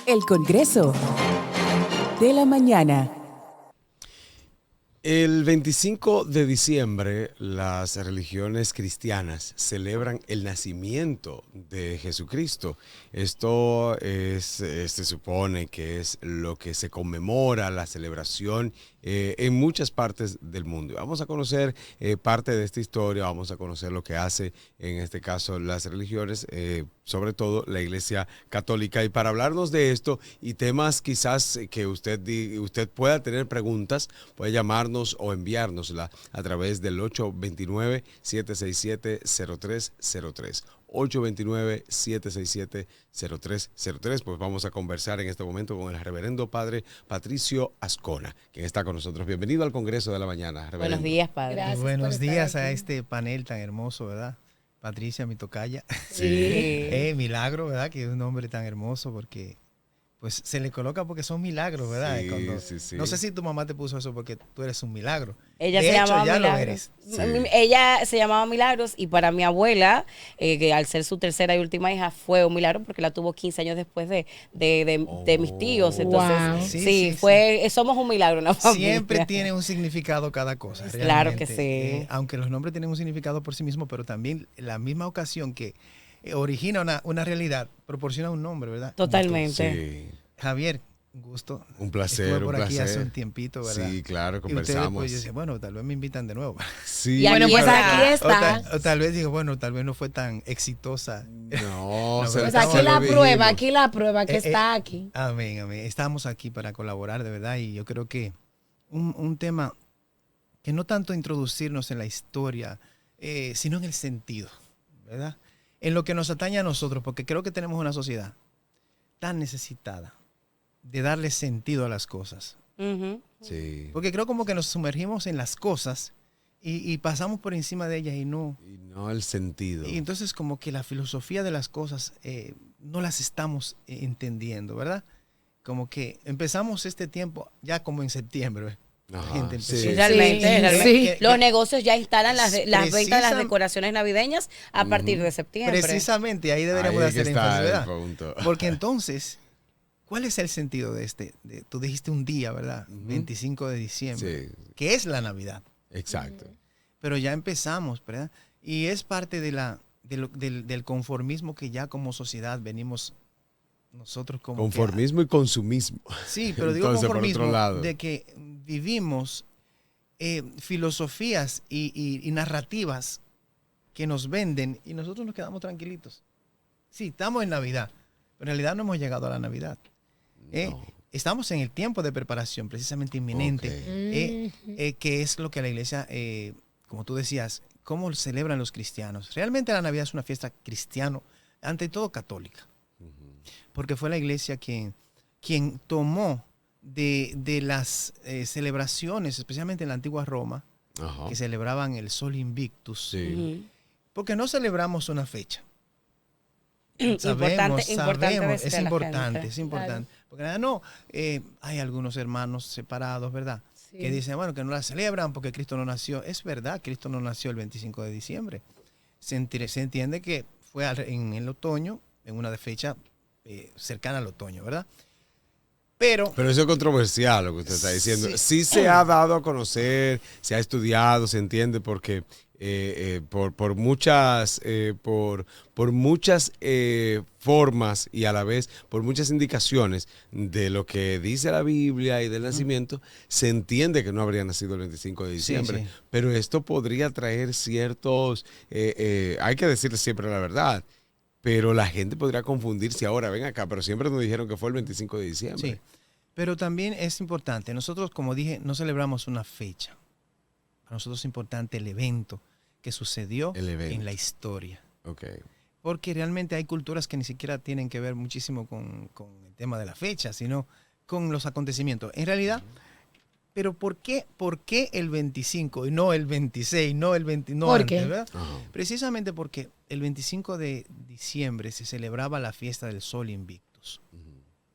El Congreso de la Mañana. El 25 de diciembre, las religiones cristianas celebran el nacimiento de Jesucristo. Esto se supone que es lo que se conmemora, la celebración en muchas partes del mundo. Vamos a conocer parte de esta historia, vamos a conocer lo que hace, en este caso, las religiones, sobre todo la Iglesia Católica. Y para hablarnos de esto y temas quizás que usted pueda tener preguntas, puede llamarnos o enviárnosla a través del 829-767-0303. 829-767-0303. Pues vamos a conversar en este momento con el reverendo padre Patricio Ascona, quien está con nosotros. Bienvenido al Congreso de la Mañana, reverendo. Buenos días, padre. Gracias. Buenos días a este panel tan hermoso, ¿verdad? Patricia, mi tocaya. Sí. Milagro, ¿verdad? Que es un nombre tan hermoso porque pues se le coloca porque son milagros, ¿verdad? Sí, Cuando, sí. No sé si tu mamá te puso eso porque tú eres un milagro. Ella de se hecho, llamaba ya Milagros. lo eres. Sí. Ella se llamaba Milagros y para mi abuela, que al ser su tercera y última hija, fue un milagro porque la tuvo 15 años después de mis tíos. Entonces, Wow. Sí. somos un milagro en la familia. Siempre tiene un significado cada cosa. Claro realmente. que sí. Aunque los nombres tienen un significado por sí mismos, pero también la misma ocasión que origina una realidad, proporciona un nombre, ¿verdad? Totalmente. Sí. Javier, un gusto. Un placer, Estuve por un aquí placer. hace un tiempito, ¿verdad? Sí, claro, Y ustedes, conversamos. pues, yo decía, bueno, tal vez me invitan de nuevo. Sí. Y Bueno, pues está. aquí está. O tal vez digo, bueno, tal vez no fue tan exitosa. No, No, se pues Pues aquí la lo prueba, dijimos. aquí la prueba que Eh, está aquí. Amén, amén. Estamos aquí para colaborar, de verdad, y yo creo que un tema que no tanto introducirnos en la historia, sino en el sentido, ¿verdad? En lo que nos atañe a nosotros, porque creo que tenemos una sociedad tan necesitada de darle sentido a las cosas. Ujú. Sí. Porque creo como que nos sumergimos en las cosas y pasamos por encima de ellas y no. Y no el sentido. Y entonces como que la filosofía de las cosas no las estamos entendiendo, ¿verdad? Como que empezamos este tiempo ya como en septiembre. La Ajá, gente empezó. sí. Realmente. Sí. Los negocios ya instalan las ventas de las Precisam- decoraciones navideñas a partir de septiembre. Precisamente ahí deberíamos Ahí de es que hacer está énfasis, el ¿verdad? punto. Porque entonces, ¿cuál es el sentido de tú dijiste un día, ¿verdad? Ujú. 25 de diciembre, Sí, que es la Navidad. exacto. Pero ya empezamos, ¿verdad? Y es parte del conformismo que ya como sociedad venimos nosotros como Conformismo y consumismo. sí, pero digo Entonces, por conformismo otro lado. de que vivimos filosofías y narrativas que nos venden y nosotros nos quedamos tranquilitos. Sí, estamos en Navidad, pero en realidad no hemos llegado a la Navidad. No. Estamos en el tiempo de preparación precisamente inminente, Ok. que es lo que la iglesia, como tú decías, cómo celebran los cristianos. Realmente la Navidad es una fiesta cristiana, ante todo católica, porque fue la iglesia quien tomó de las celebraciones, especialmente en la antigua Roma, Ajá. que celebraban el Sol Invictus, Sí. Ujú. porque no celebramos una fecha. Importante Sabemos, decirle a la importante, gente. es importante. Porque no, hay algunos hermanos separados, ¿verdad? Sí. Que dicen, bueno, que no la celebran porque Cristo no nació. Es verdad, Cristo no nació el 25 de diciembre. Se entiende que fue en el otoño, en una fecha cercana al otoño, ¿verdad? Pero Pero eso es controversial lo que usted está diciendo. Sí. Sí se ha dado a conocer, se ha estudiado, se entiende porque por muchas formas y a la vez por muchas indicaciones de lo que dice la Biblia y del nacimiento, se entiende que no habría nacido el 25 de diciembre. sí. Pero esto podría traer ciertos, hay que decirle siempre la verdad, pero la gente podría confundirse ahora, ven acá, pero siempre nos dijeron que fue el 25 de diciembre. sí, pero también es importante. Nosotros, como dije, no celebramos una fecha. Para nosotros es importante el evento que sucedió El evento. en la historia. Ok. Porque realmente hay culturas que ni siquiera tienen que ver muchísimo con el tema de la fecha, sino con los acontecimientos. En realidad, pero ¿por qué el 25 y no el 26, no el 20, no ¿Por antes, qué? ¿verdad? Ajá. Precisamente porque el 25 de diciembre se celebraba la fiesta del Sol Invictus.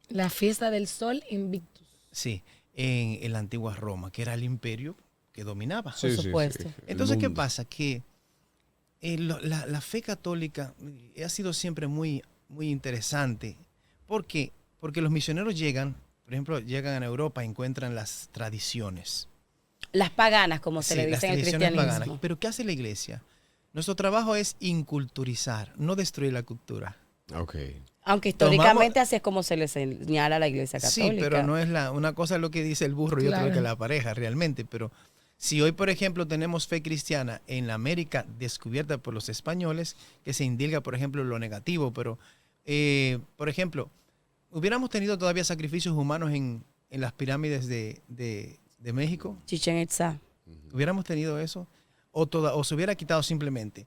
La fiesta del Sol Invictus. Sí, en la antigua Roma, que era el imperio que dominaba. Sí, sí, sí. supuesto. El Entonces, ¿qué mundo. pasa? Que la fe católica ha sido siempre muy, muy interesante porque porque los misioneros llegan, por ejemplo, llegan a Europa y encuentran las tradiciones. Las paganas, como se Sí, le las dice en el tradiciones cristianismo. paganas. Pero ¿qué hace la iglesia? Nuestro trabajo es inculturizar, no destruir la cultura. Ok. Aunque históricamente así es como se le señala a la iglesia católica. Sí, pero no es una cosa es lo que dice el burro y otra Claro. lo que la pareja realmente. Pero si hoy, por ejemplo, tenemos fe cristiana en la América descubierta por los españoles, que se indica, por ejemplo, lo negativo, pero, por ejemplo, hubiéramos tenido todavía sacrificios humanos en las pirámides de México, Chichén Itzá. hubiéramos tenido eso, o se hubiera quitado simplemente.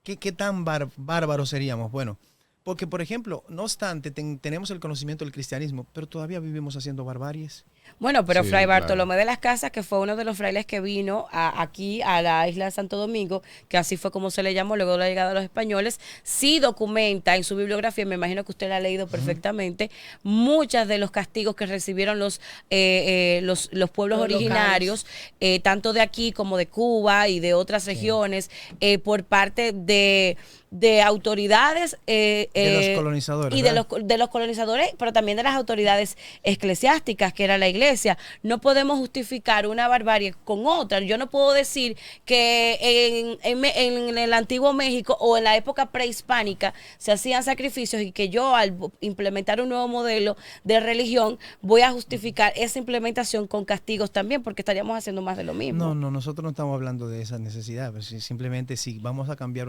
¿Qué tan bárbaros seríamos? Bueno, porque, por ejemplo, no obstante, tenemos el conocimiento del cristianismo, pero todavía vivimos haciendo barbaries. Bueno, pero Sí, Fray claro. Bartolomé de las Casas, que fue uno de los frailes que vino aquí a la isla de Santo Domingo, que así fue como se le llamó luego de la llegada de los españoles, sí documenta en su bibliografía, me imagino que usted la ha leído perfectamente, muchos de los castigos que recibieron los pueblos Los originarios, tanto de aquí como de Cuba y de otras regiones, por parte de autoridades De los colonizadores, y de ¿verdad? de los colonizadores, pero también de las autoridades eclesiásticas, que era la iglesia. No podemos justificar una barbarie con otra. Yo no puedo decir que en el antiguo México o en la época prehispánica se hacían sacrificios y que yo al implementar un nuevo modelo de religión voy a justificar esa implementación con castigos también, porque estaríamos haciendo más de lo mismo. No, nosotros no estamos hablando de esa necesidad. Pues, simplemente si vamos a cambiar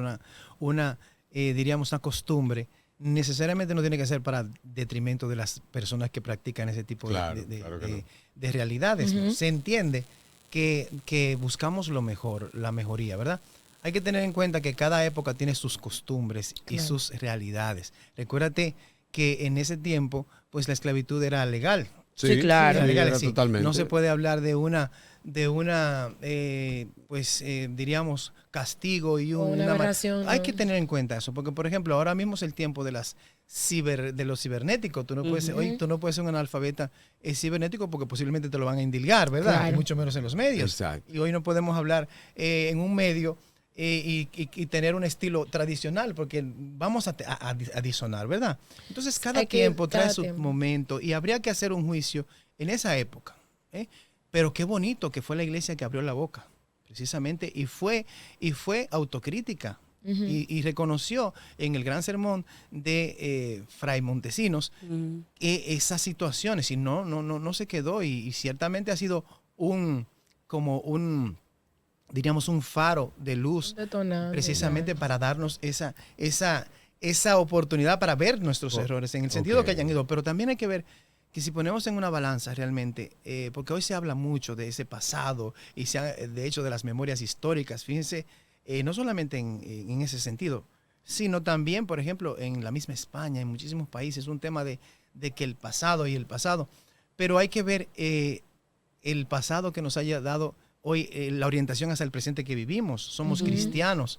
diríamos, una costumbre, necesariamente no tiene que ser para detrimento de las personas que practican ese tipo Claro, claro que no. de realidades. ¿No? Se entiende que buscamos lo mejor, la mejoría, ¿verdad? Hay que tener en cuenta que cada época tiene sus costumbres y Claro. sus realidades. Recuérdate que en ese tiempo, pues la esclavitud era legal. Sí, claro. Era Sí, legal, era sí. totalmente. No se puede hablar de diríamos, castigo y O una aberración, Hay ¿no? que tener en cuenta eso, porque, por ejemplo, ahora mismo es el tiempo de de los cibernéticos. Tú no puedes, hoy tú no puedes ser un analfabeta cibernético porque posiblemente te lo van a indilgar, ¿verdad? Claro. Y mucho menos en los medios. Exacto. Y hoy no podemos hablar en un medio y tener un estilo tradicional, porque vamos a disonar, ¿verdad? Entonces, cada Hay que- tiempo trae cada su tiempo. momento y habría que hacer un juicio en esa época. ¿Eh? Pero qué bonito que fue la iglesia que abrió la boca, precisamente, y fue autocrítica. Y reconoció en el gran sermón de Fray Montesinos esas situaciones, y no se quedó, y ciertamente ha sido diríamos, un faro de luz, Detonante, precisamente claro. para darnos esa oportunidad para ver nuestros errores, en el sentido ok. que hayan ido. Pero también hay que ver que si ponemos en una balanza realmente, porque hoy se habla mucho de ese pasado y de hecho de las memorias históricas, fíjense, no solamente en ese sentido, sino también, por ejemplo, en la misma España, en muchísimos países, un tema de que el pasado, pero hay que ver el pasado que nos haya dado hoy la orientación hacia el presente que vivimos. Somos cristianos,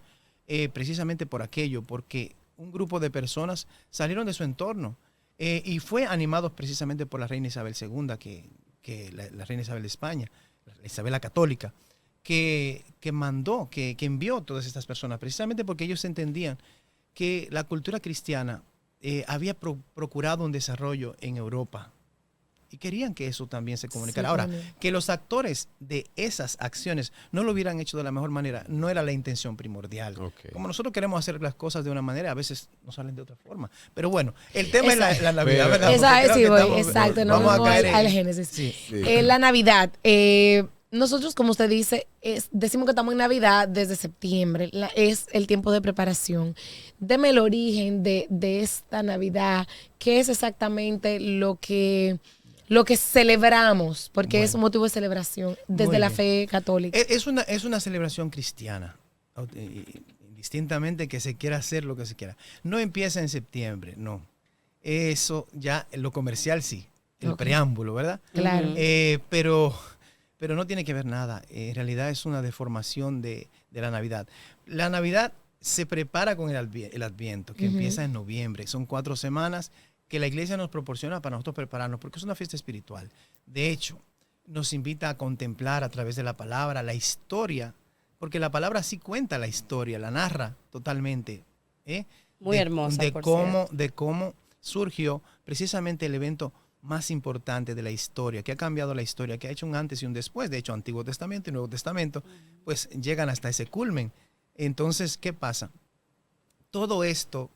precisamente por aquello, porque un grupo de personas salieron de su entorno y fue animados precisamente por la reina Isabel II, que la reina Isabel de España, la Isabel la Católica, que mandó, que envió todas estas personas, precisamente porque ellos entendían que la cultura cristiana había procurado un desarrollo en Europa. Y querían que eso también se comunicara. Sí, Ahora, también. que los actores de esas acciones no lo hubieran hecho de la mejor manera, no era la intención primordial. Ok. Como nosotros queremos hacer las cosas de una manera, a veces nos salen de otra forma. Pero bueno, el tema es Exacto. la Navidad, Pero- ¿verdad? Esa Porque es, creo sí, que voy, estamos- exacto, no vamos a vamos caer al en- Génesis. Sí. Sí. La Navidad, nosotros, como usted dice, decimos que estamos en Navidad desde septiembre, es el tiempo de preparación. Deme el origen de esta Navidad, qué es exactamente lo que celebramos, porque Bueno. es un motivo de celebración desde Muy la bien. fe católica. Es una celebración cristiana, distintamente que se quiera hacer lo que se quiera. No empieza en septiembre, no. Eso ya, lo comercial sí, el Ok. preámbulo, ¿verdad? Claro. Pero no tiene que ver nada. En realidad es una deformación de la Navidad. La Navidad se prepara con el Adviento, que empieza en noviembre. Son 4 semanas que la iglesia nos proporciona para nosotros prepararnos, porque es una fiesta espiritual. De hecho, nos invita a contemplar a través de la palabra la historia, porque la palabra sí cuenta la historia, la narra totalmente. Muy hermosa, De por cómo surgió precisamente el evento más importante de la historia, que ha cambiado la historia, que ha hecho un antes y un después. De hecho, Antiguo Testamento y Nuevo Testamento, pues llegan hasta ese culmen. Entonces, ¿qué pasa? Todo esto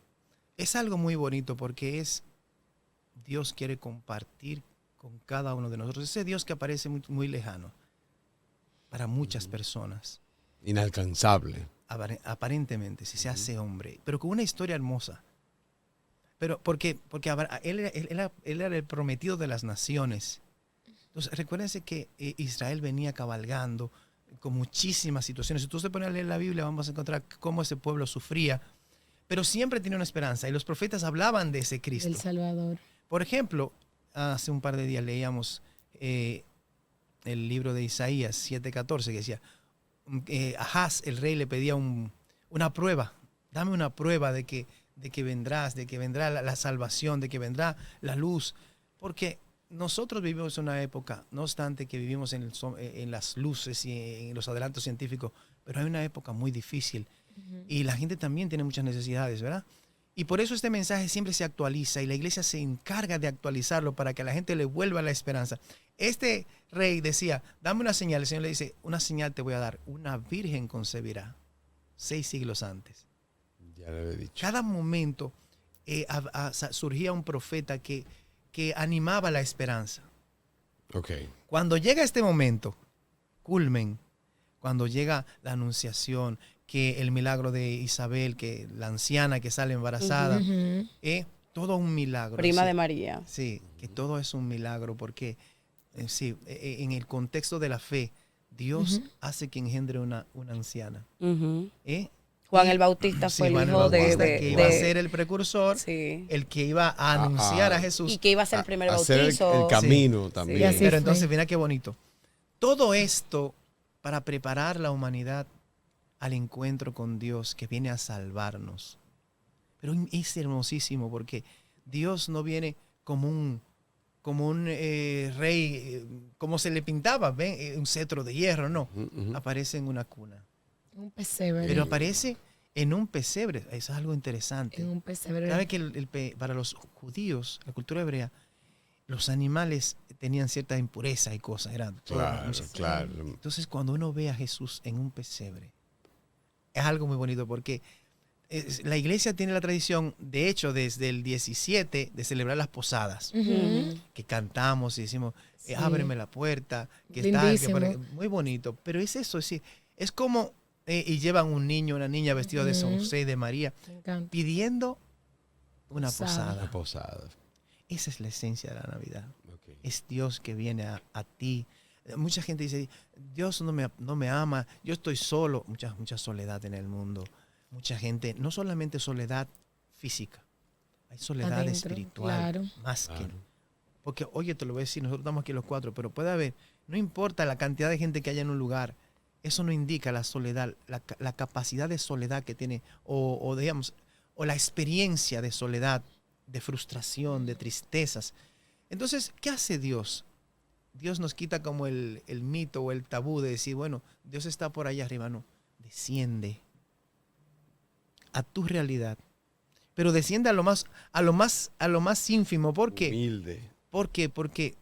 es algo muy bonito porque Dios quiere compartir con cada uno de nosotros. Ese Dios que aparece muy, muy lejano para muchas personas. Inalcanzable. Aparentemente, si se hace hombre, pero con una historia hermosa. Pero porque él era el prometido de las naciones. Entonces, recuérdense que Israel venía cabalgando con muchísimas situaciones. Si tú te pones a leer la Biblia, vamos a encontrar cómo ese pueblo sufría, pero siempre tenía una esperanza. Y los profetas hablaban de ese Cristo. El Salvador. Por ejemplo, hace un par de días leíamos el libro de Isaías 7:14, que decía, Ahaz, el rey, le pedía una prueba. Dame una prueba de que vendrás, de que vendrá la salvación, de que vendrá la luz. Porque nosotros vivimos en una época, no obstante que vivimos en las luces y en los adelantos científicos, pero hay una época muy difícil. Y la gente también tiene muchas necesidades, ¿verdad? Y por eso este mensaje siempre se actualiza y la iglesia se encarga de actualizarlo para que a la gente le vuelva la esperanza. Este rey decía, dame una señal. El Señor le dice, una señal te voy a dar. Una virgen concebirá 6 siglos antes. Ya lo he dicho. Cada momento surgía un profeta que animaba la esperanza. Ok. Cuando llega este momento, culmen, cuando llega la anunciación, que el milagro de Isabel, que la anciana que sale embarazada, todo un milagro. Prima sí, de María. Sí, que todo es un milagro porque en el contexto de la fe, Dios hace que engendre una anciana. Juan el Bautista fue el Juan hijo que iba a ser el precursor, sí. el que iba a anunciar a Jesús. Y que iba a ser el primer hacer bautizo. el camino también. Sí, así Pero fue. entonces, mira qué bonito. Todo esto para preparar la humanidad al encuentro con Dios que viene a salvarnos. Pero es hermosísimo porque Dios no viene como un rey, como se le pintaba, ¿ven? Un cetro de hierro, no. Aparece en una cuna. Un pesebre. Pero aparece en un pesebre. Eso es algo interesante. En un pesebre. ¿Sabe que para los judíos, la cultura hebrea, los animales tenían cierta impureza y cosas? Claro. Entonces, cuando uno ve a Jesús en un pesebre, es algo muy bonito porque la iglesia tiene la tradición, de hecho, desde el 17, de celebrar las posadas. Que cantamos y decimos, ábreme la puerta, que Lindísimo. muy bonito. Pero es eso, es decir, es como, y llevan un niño, una niña vestido de San José y de María, Me encanta. pidiendo una Posada. La posada. posada. Esa es la esencia de la Navidad. Ok. Es Dios que viene a ti. Mucha gente dice, Dios no me ama, yo estoy solo. Mucha soledad en el mundo. Mucha gente, no solamente soledad física, hay soledad Adentro, espiritual. claro. Más Claro. que. Porque, oye, te lo voy a decir, nosotros estamos aquí los 4, pero puede haber, no importa la cantidad de gente que haya en un lugar, eso no indica la soledad, la capacidad de soledad que tiene, o digamos, o la experiencia de soledad, de frustración, de tristezas. Entonces, ¿qué hace Dios? Dios nos quita como el mito o el tabú de decir, bueno, Dios está por allá arriba. No, desciende a tu realidad, pero desciende a lo más ínfimo. ¿Por qué? Humilde. ¿Por qué? Porque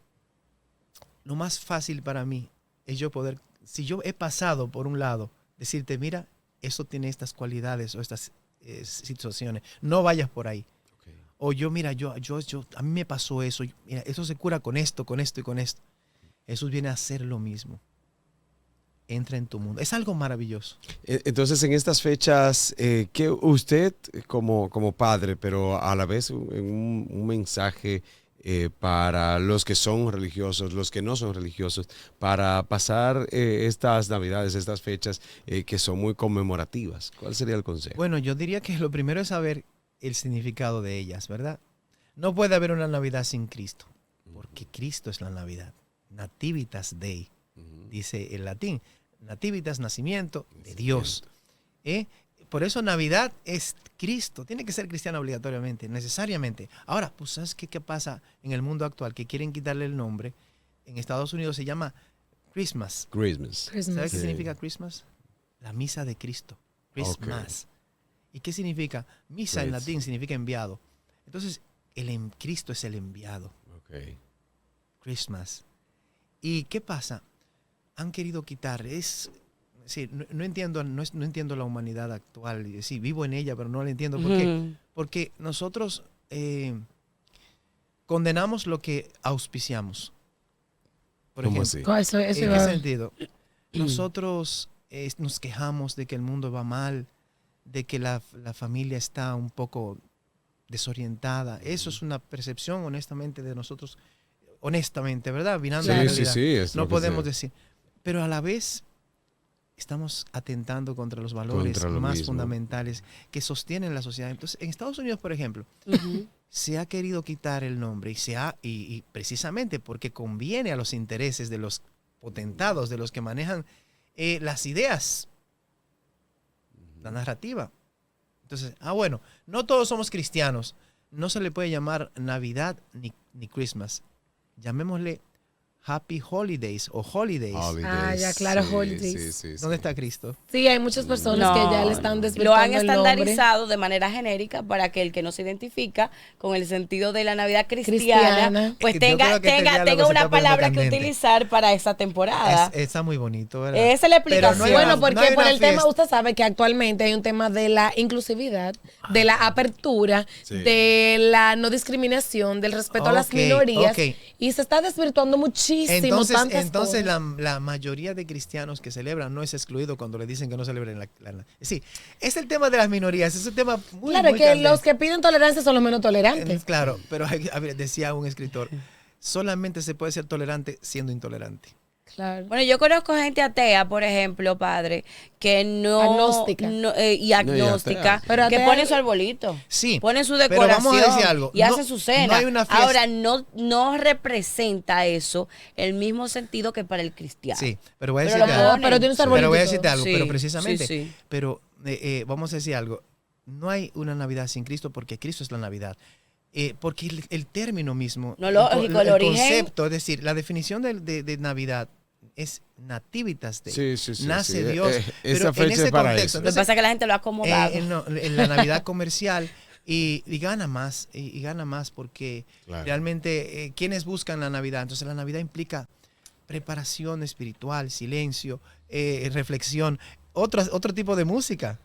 lo más fácil para mí es yo poder, si yo he pasado por un lado, decirte, mira, eso tiene estas cualidades o estas situaciones, no vayas por ahí. Okay. O yo, mira, a mí me pasó eso, mira, eso se cura con esto y con esto. Jesús viene a hacer lo mismo. Entra en tu mundo. Es algo maravilloso. Entonces, en estas fechas, que usted como padre, pero a la vez un mensaje para los que son religiosos, los que no son religiosos, para pasar estas Navidades, estas fechas que son muy conmemorativas, ¿cuál sería el consejo? Bueno, yo diría que lo primero es saber el significado de ellas, ¿verdad? No puede haber una Navidad sin Cristo, porque Cristo es la Navidad. Nativitas Dei, dice el latín. Nativitas, nacimiento de Dios. Por eso Navidad es Cristo. Tiene que ser cristiano obligatoriamente, necesariamente. Ahora, pues ¿sabes qué pasa en el mundo actual? Que quieren quitarle el nombre. En Estados Unidos se llama Christmas. Christmas. ¿Sabes qué Sí. significa Christmas? La misa de Cristo. Christmas. ¿Y qué significa? Misa en Pues. latín significa enviado. Entonces, Cristo es el enviado. Ok. Christmas. ¿Y qué pasa? Han querido quitar, sí, no entiendo, no entiendo la humanidad actual. Sí, vivo en ella, pero no la entiendo. ¿Por qué? Ujú. Porque nosotros condenamos lo que auspiciamos. Por ¿Cómo ejemplo, así? Eso ¿en iba- qué sentido? Nosotros nos quejamos de que el mundo va mal, de que la familia está un poco desorientada. Eso es una percepción, honestamente, de nosotros. Honestamente, ¿verdad? Mirando la Sí, realidad. sí, es No lo que podemos se- decir. Pero a la vez estamos atentando contra los valores Contra lo más mismo. fundamentales que sostienen la sociedad. Entonces, en Estados Unidos, por ejemplo, Ujú. se ha querido quitar el nombre y precisamente porque conviene a los intereses de los potentados, de los que manejan las ideas, la narrativa. Entonces, bueno, no todos somos cristianos. No se le puede llamar Navidad ni Christmas. Llamémosle Happy Holidays o Holidays. Ah, ya, claro, holidays. Sí, sí, sí. ¿Dónde está Cristo? Sí, hay muchas personas No, que ya le están lo desvirtuando han el nombre. estandarizado de manera genérica para que el que no se identifica con el sentido de la Navidad cristiana, Cristiana. pues Yo tenga, creo que este tenga, diálogo tenga se una está poniendo palabra que candente. utilizar para esa temporada. Está muy bonito, ¿verdad? Esa es la Pero explicación. no hay Bueno, una- porque no hay por una el tema, fiesta. usted sabe que actualmente hay un tema de la inclusividad, de la apertura, Sí. de la no discriminación, del respeto a las Ok, sí, ok. y se está desvirtuando muchísimo Entonces tantas cosas. la mayoría de cristianos que celebran no es excluido cuando le dicen que no celebren sí, es el tema de las minorías, es un tema muy Claro, muy que candente. los que piden tolerancia son los menos tolerantes. Claro, pero a ver, decía un escritor, solamente se puede ser tolerante siendo intolerante. Claro. Bueno, yo conozco gente atea, por ejemplo, padre, que no... Agnóstica. Y agnóstica, atea. Pero que atea- ponen su arbolito. Sí, Ponen su pero decoración vamos a decir algo, y no- hacen su cena. no hay una fiesta- Ahora, no representa eso el mismo sentido que para el cristiano. Sí, pero voy a Pero decirte lo algo. ponen. Pero tiene un Pero voy a arbolito. decirte algo, Sí, pero precisamente, sí, sí. pero vamos a decir algo. No hay una Navidad sin Cristo porque Cristo es la Navidad. Porque el término mismo, No, lógico, el origen. concepto, es decir, la definición de Navidad es nativitas Day. Sí, sí, sí, Nace sí. Dios. Esa pero fecha en ese es para contexto, eso. Lo que entonces, pasa es que la gente lo ha acomodado. en la Navidad comercial y gana más, y gana más porque Claro. realmente quienes buscan la Navidad, entonces la Navidad implica preparación espiritual, silencio, reflexión, otro tipo de música.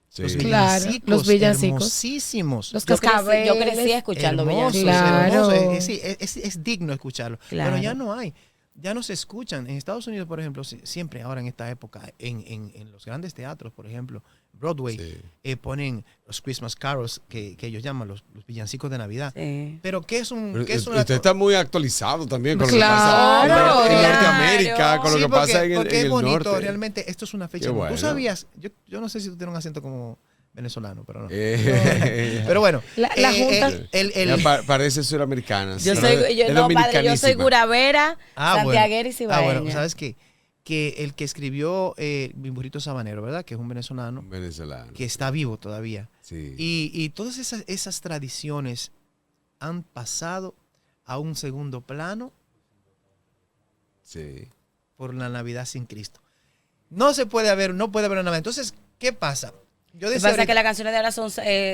Sí. Los Claro, villancicos, los villancicos. hermosísimos. Los Yo cascabeles. crecí escuchando Hermosos, villancicos. Claro. hermosos. Sí, es digno escucharlo. Claro. Pero ya no hay. Ya no se escuchan. En Estados Unidos, por ejemplo, siempre ahora en esta época, en los grandes teatros, por ejemplo, Broadway, Sí. ponen los Christmas carols que ellos llaman los villancicos de Navidad. Sí. Pero ¿qué es un Pero qué es una usted está muy actualizado también con Claro. lo que pasa en Claro. Norteamérica, con lo Sí, que pasa en el, porque en es el bonito, norte. realmente esto es una fecha. Qué ¿Tú bueno. sabías? Yo no sé si tú tienes un acento como venezolano, pero no. Pero Pero bueno, La Junta- parece suramericana. Yo sí. soy, Es no, padre, yo soy dominicanísima. guravera, bueno. santiaguera y cibaeña. bueno, ¿sabes qué? Que el que escribió Mi burrito sabanero, ¿verdad? Que es un venezolano, Venezolano. que está vivo todavía. Sí. Y todas esas tradiciones han pasado a un segundo plano Sí. por la Navidad sin Cristo. No puede haber una Navidad. Entonces, ¿qué pasa? Yo Lo que decía pasa es que ahorita- las canciones de ahora son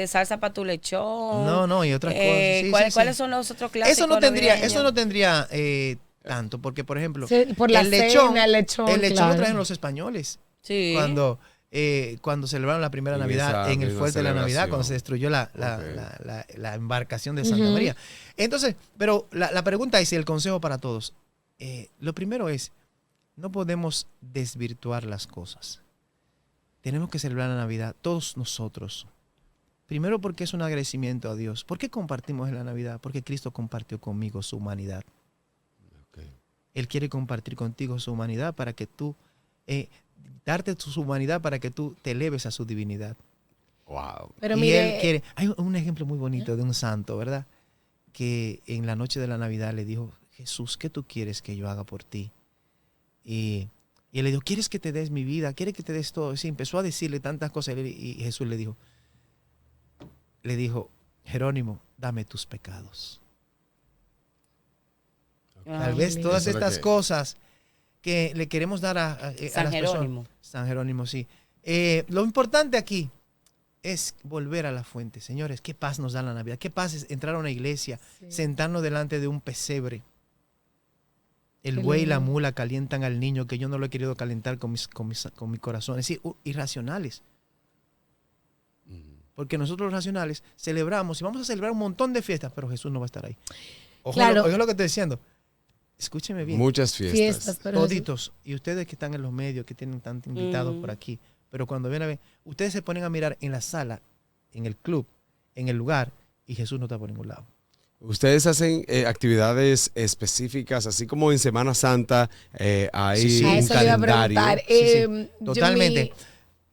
salsa para tu lechón. No, y otras cosas. Sí, ¿cuáles, sí, ¿Cuáles sí. son los otros clásicos Eso no tendría navideños? tanto, porque por ejemplo, Sí, por la el lechón, cena, el lechón, lo claro. traen los españoles Sí. cuando celebraron la primera En Navidad esa en el misma fuerte de la Navidad, celebración. cuando se destruyó la embarcación de Santa María. Entonces, pero la pregunta es, y el consejo para todos, lo primero es, no podemos desvirtuar las cosas. Tenemos que celebrar la Navidad, todos nosotros. Primero porque es un agradecimiento a Dios. ¿Por qué compartimos en la Navidad? Porque Cristo compartió conmigo su humanidad. Ok. Él quiere compartir contigo su humanidad para que tú, darte su humanidad para que tú te eleves a su divinidad. Wow. Pero Y mire, él quiere, hay un ejemplo muy bonito de un santo, ¿verdad? Que en la noche de la Navidad le dijo, Jesús, ¿qué tú quieres que yo haga por ti? Y él le dijo, ¿quieres que te des mi vida? ¿Quieres que te des todo? Sí, empezó a decirle tantas cosas y Jesús le dijo, Jerónimo, dame tus pecados. Tal vez Ay, todas Eso es lo estas que- cosas que le queremos dar a San las Jerónimo. personas. San Jerónimo, sí. Lo importante aquí es volver a la fuente. Señores, qué paz nos da la Navidad. Qué paz es entrar a una iglesia, sentarnos delante de un pesebre. El Qué buey y la lindo. mula calientan al niño que yo no lo he querido calentar con mi corazón. Es decir, irracionales. Porque nosotros los racionales celebramos y vamos a celebrar un montón de fiestas, pero Jesús no va a estar ahí. Ojo, Claro. oiga lo que estoy diciendo. Escúcheme bien. Muchas fiestas. Fiestas, pero Toditos, y ustedes que están en los medios, que tienen tantos invitados por aquí, pero cuando ven a ver, ustedes se ponen a mirar en la sala, en el club, en el lugar, y Jesús no está por ningún lado. Ustedes hacen actividades específicas, así como en Semana Santa hay Sí, sí. A un eso le iba a calendario. preguntar. Totalmente.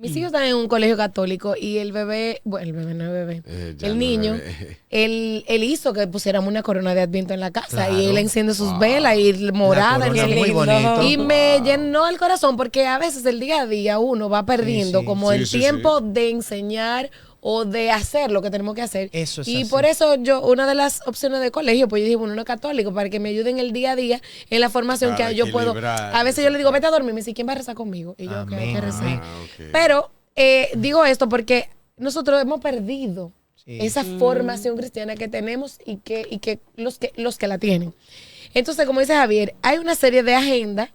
Mis hijos están en un colegio católico y el bebé, bueno, el bebé no es bebé, Ya el no niño, bebé. él hizo que pusiéramos una corona de Adviento en la casa Claro. y él enciende sus Wow. velas y morada. La y no corona sé muy qué. bonito. Y me llenó el corazón porque a veces el día a día uno va perdiendo sí. como Sí, el sí, tiempo de enseñar o de hacer lo que tenemos que hacer. Eso es y así. por eso yo, una de las opciones de colegio, pues yo dije, bueno, no católico, para que me ayuden el día a día en la formación Para que yo puedo. equilibrar A veces esa yo le digo, parte. vete a dormir, me dice, ¿quién va a rezar conmigo? Y yo, ok, hay que Amén, rezar. amén. Ok. Pero digo esto porque nosotros hemos perdido Sí. esa formación cristiana que tenemos y que los que la tienen. Entonces, como dice Javier, hay una serie de agendas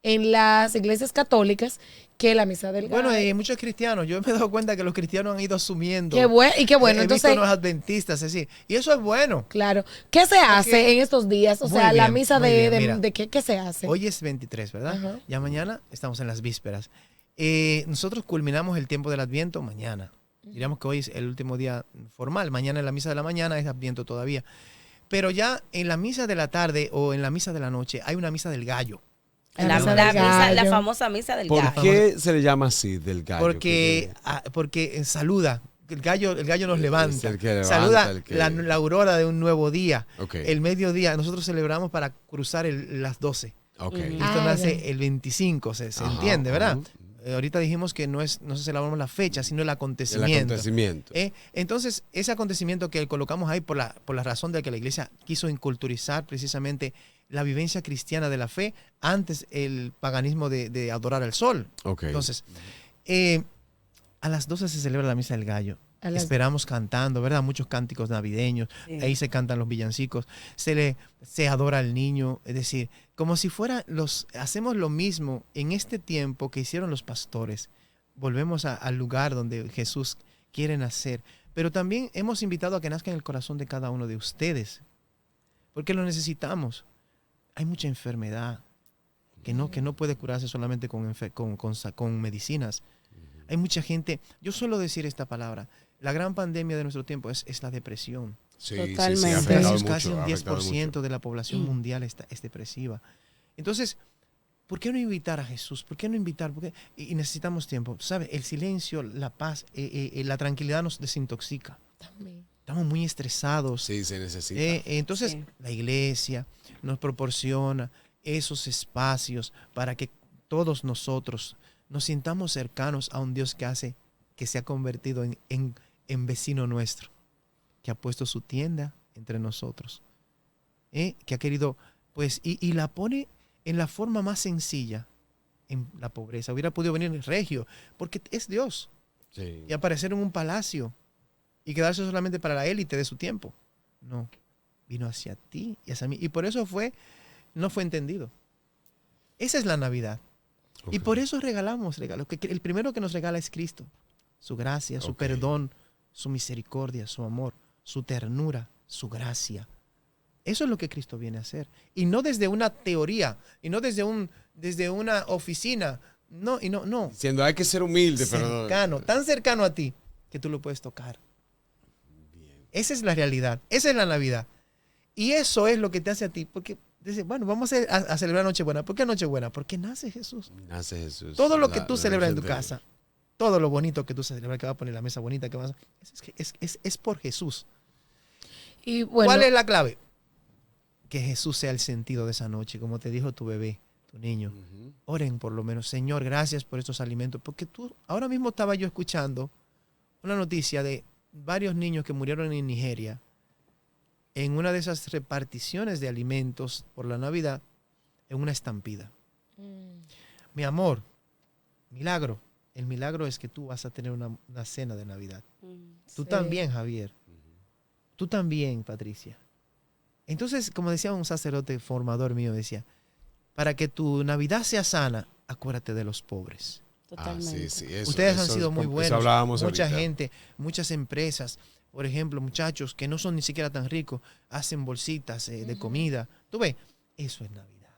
en las iglesias católicas que la misa del Bueno, gallo. hay muchos cristianos. Yo me he dado cuenta que los cristianos han ido asumiendo. Qué bueno, y qué bueno. He visto Entonces, unos adventistas, es decir, y eso es bueno. claro. ¿Qué se hace en estos días? O Muy sea, la bien, misa muy bien, mira. de qué se hace. Hoy es 23, ¿verdad? Ajá. Ya mañana estamos en las vísperas. Nosotros culminamos el tiempo del Adviento mañana. Diríamos que hoy es el último día formal. Mañana en la misa de la mañana es Adviento todavía. Pero ya en la misa de la tarde o en la misa de la noche hay una misa del gallo. La misa del la gallo. famosa misa del ¿Por gallo. qué se le llama así del gallo? Porque saluda. El gallo nos levanta. Es el que levanta, Saluda el que- la aurora de un nuevo día. Ok. El mediodía. Nosotros celebramos para cruzar las 12. Ok. Esto Ah, nace ya. el 25, se Ajá, entiende, ¿verdad? ajá. Ahorita dijimos que no se celebramos la fecha, sino el El acontecimiento. acontecimiento. Entonces, ese acontecimiento que colocamos ahí por la razón de que la iglesia quiso inculturizar precisamente la vivencia cristiana de la fe antes el paganismo de adorar al sol. Ok. Entonces, a las 12 se celebra la misa del gallo. A las- Esperamos cantando, ¿verdad? Muchos cánticos navideños. Sí. Ahí se cantan los villancicos. Se adora al niño. Es decir, como si fuera hacemos lo mismo en este tiempo que hicieron los pastores. Volvemos al lugar donde Jesús quiere nacer. Pero también hemos invitado a que nazca en el corazón de cada uno de ustedes. Porque lo necesitamos. Hay mucha enfermedad que no puede curarse solamente con medicinas. Hay mucha gente, yo suelo decir esta palabra, la gran pandemia de nuestro tiempo es la depresión. Sí, Totalmente. ha afectado Casi mucho, un ha afectado 10% mucho. de la población mundial es depresiva. Entonces, ¿por qué no invitar a Jesús? ¿Por qué no invitar? Y necesitamos tiempo. Tú sabes, el silencio, la paz, la tranquilidad nos desintoxica. También. Estamos muy estresados. Sí, se necesita. Entonces, Sí. la iglesia nos proporciona esos espacios para que todos nosotros nos sintamos cercanos a un Dios que se ha convertido en vecino nuestro, que ha puesto su tienda entre nosotros, que ha querido, pues, y la pone en la forma más sencilla, en la pobreza. Hubiera podido venir en regio, porque es Dios, Sí. y aparecer en un palacio y quedarse solamente para la élite de su tiempo. No, vino hacia ti y hacia mí. Y por eso no fue entendido. Esa es la Navidad. Y Ok. por eso regalamos regalos. El primero que nos regala es Cristo. Su gracia, su Ok. perdón, su misericordia, su amor, su ternura, su gracia. Eso es lo que Cristo viene a hacer. Y no desde una teoría, y no desde una oficina. No. Diciendo, hay que ser humilde, pero... Cercano, tan cercano a ti que tú lo puedes tocar. Esa es la realidad. Esa es la Navidad. Y eso es lo que te hace a ti. Porque dice, bueno, vamos a celebrar Nochebuena. ¿Por qué Nochebuena? Porque nace Jesús. Nace Jesús. Todo lo que tú La celebras en tu Virgen de- casa, todo lo bonito que tú celebras, que vas a poner la mesa bonita, es por Jesús. Y bueno, ¿Cuál es la clave? Que Jesús sea el sentido de esa noche, como te dijo tu bebé, tu niño. Ujú. Oren por lo menos, Señor, gracias por estos alimentos, porque ahora mismo estaba yo escuchando una noticia de varios niños que murieron en Nigeria en una de esas reparticiones de alimentos por la Navidad, en una estampida. Mi amor, milagro, El milagro es que tú vas a tener una cena de Navidad. Tú Sí. también, Javier. Tú también, Patricia. Entonces, como decía un sacerdote formador mío, decía, para que tu Navidad sea sana, acuérdate de los pobres. Totalmente. Sí, eso, Ustedes han eso, sido muy eso buenos. hablábamos Mucha ahorita. gente, muchas empresas, por ejemplo, muchachos que no son ni siquiera tan ricos, hacen bolsitas de comida. Tú ves, eso es Navidad.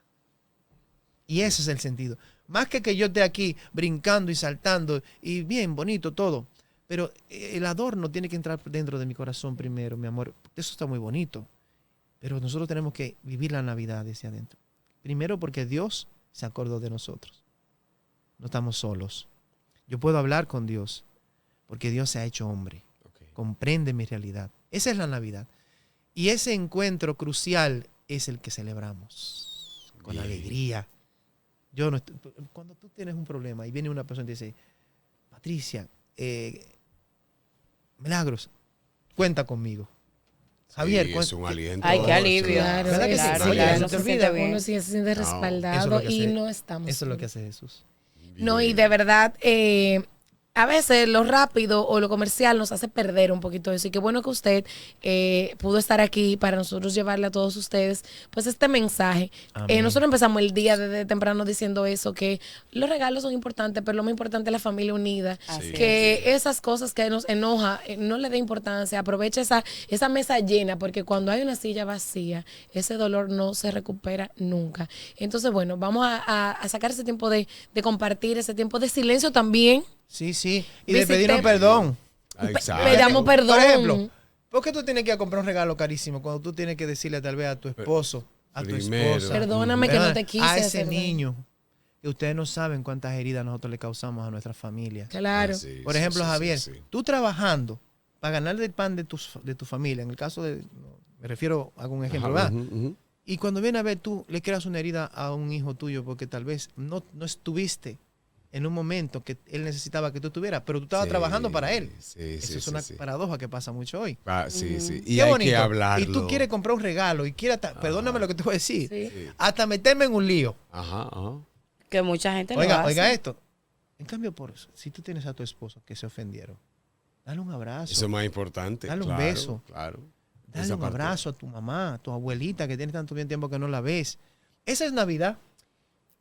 Y ese es el sentido. Más que yo esté aquí brincando y saltando y bien bonito todo. Pero el adorno tiene que entrar dentro de mi corazón primero, mi amor. Eso está muy bonito. Pero nosotros tenemos que vivir la Navidad desde adentro. Primero porque Dios se acordó de nosotros. No estamos solos. Yo puedo hablar con Dios porque Dios se ha hecho hombre. Ok. Comprende mi realidad. Esa es la Navidad. Y ese encuentro crucial es el que celebramos con Bien. alegría. Cuando tú tienes un problema y viene una persona y te dice, Patricia, Milagros, cuenta conmigo. Javier, Sí, es un aliento. Ay, qué alivio. Claro, ¿Verdad que sí? claro, Oye, claro, no no te se olvides. siente bien. Uno sí se siente No, respaldado eso es lo que y hace- no estamos Eso es lo solos. que hace Jesús. No, y Bien. de verdad, a veces lo rápido o lo comercial nos hace perder un poquito de eso. Y qué bueno que usted pudo estar aquí para nosotros llevarle a todos ustedes pues este mensaje. Amén. Nosotros empezamos el día desde temprano diciendo eso, que los regalos son importantes, pero lo más importante es la familia unida. Así Que esas cosas que nos enoja, no le dé importancia. Aprovecha esa mesa llena, porque cuando hay una silla vacía, ese dolor no se recupera nunca. Entonces, bueno, vamos a sacar ese tiempo de compartir, ese tiempo de silencio también. Sí, sí. Y de Visité- pedirnos perdón. Exacto. Pedamos perdón. Por ejemplo, ¿por qué tú tienes que ir a comprar un regalo carísimo cuando tú tienes que decirle tal vez a tu esposo, a tu Primero. esposa? Perdóname que ¿verdad? no te quise a ese hacer daño. niño. Que ustedes no saben cuántas heridas nosotros le causamos a nuestra familia. Claro. Ah, sí, Por sí, ejemplo, sí, Javier, sí, sí. tú trabajando para ganar el pan de tu familia, en el caso de, me refiero a algún ejemplo, Ajá, ¿verdad? ujú, ujú. Y cuando viene a ver, tú le creas una herida a un hijo tuyo porque tal vez no estuviste en un momento que él necesitaba que tú estuvieras, pero tú estabas Sí, trabajando para él. Sí, Eso sí, es sí, una sí. paradoja que pasa mucho hoy. Ah, sí, sí. Y Qué hay bonito. que hablarlo. Y tú quieres comprar un regalo y quieres, perdóname lo que te voy a decir, Sí. Sí. hasta meterme en un lío. Ajá, ajá. Que mucha gente lo Oiga, hace. oiga esto. En cambio, si tú tienes a tu esposo que se ofendieron, dale un abrazo. Eso es más importante. Dale un claro, beso. Claro. Dale Esa un parte. abrazo a tu mamá, a tu abuelita que tiene tanto bien tiempo que no la ves. Esa es Navidad.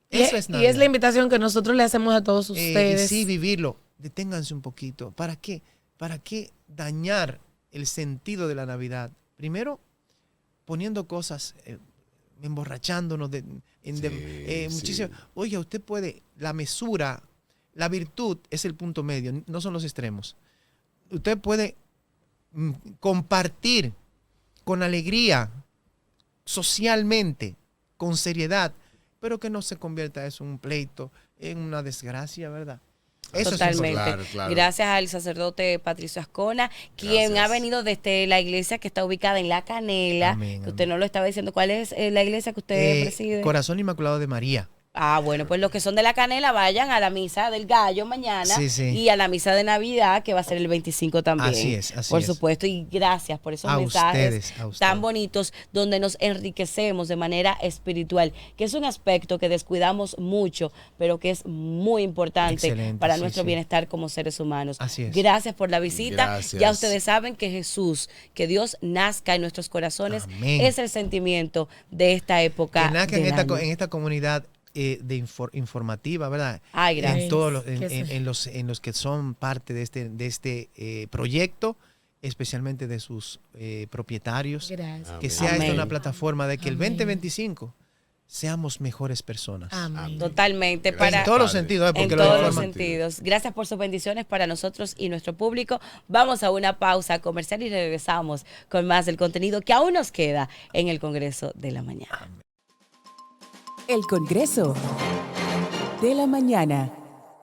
Eso es Y Navidad. es la invitación que nosotros le hacemos a todos Y ustedes. sí, vivirlo. Deténganse un poquito. ¿Para qué? ¿Para qué dañar el sentido de la Navidad? Primero, poniendo cosas, emborrachándonos muchísimo. sí. Oiga, usted puede, la mesura, la virtud es el punto medio, no son los extremos. Usted puede compartir con alegría, socialmente, con seriedad, pero que no se convierta eso en un pleito, en una desgracia, ¿verdad? Eso Totalmente. es Claro, claro. Gracias al sacerdote Patricio Ascona, quien Gracias. ha venido desde la iglesia que está ubicada en La Canela. Amén, Que usted amén. no lo estaba diciendo. ¿Cuál es la iglesia que usted preside? Corazón Inmaculado de María. Ah, bueno, pues los que son de La Canela vayan a la misa del gallo mañana Sí, sí. y a la misa de Navidad que va a ser el 25 también. Así es, así Por es. supuesto, y gracias por esos A mensajes ustedes, a ustedes. tan bonitos donde nos enriquecemos de manera espiritual, que es un aspecto que descuidamos mucho, pero que es muy importante Excelente, para sí, nuestro sí. bienestar como seres humanos. Así es. Gracias por la visita. Gracias. Ya ustedes saben que Jesús, que Dios nazca en nuestros corazones, Amén. es el sentimiento de esta época. Que nazca en del año. esta comunidad informativa, ¿verdad? Ay, gracias. En todos Que sí. en los que son parte de este proyecto, especialmente de sus propietarios. Gracias. Amén. Que sea Amén. esto una plataforma de que el Amén. 2025 seamos mejores personas. Amén. Totalmente. Gracias. Para, En todos los Padre. sentidos, en porque todos lo los informa. sentidos. Gracias por sus bendiciones para nosotros y nuestro público. Vamos a una pausa comercial y regresamos con más del contenido que aún nos queda en el Congreso de la Mañana. El Congreso de la Mañana.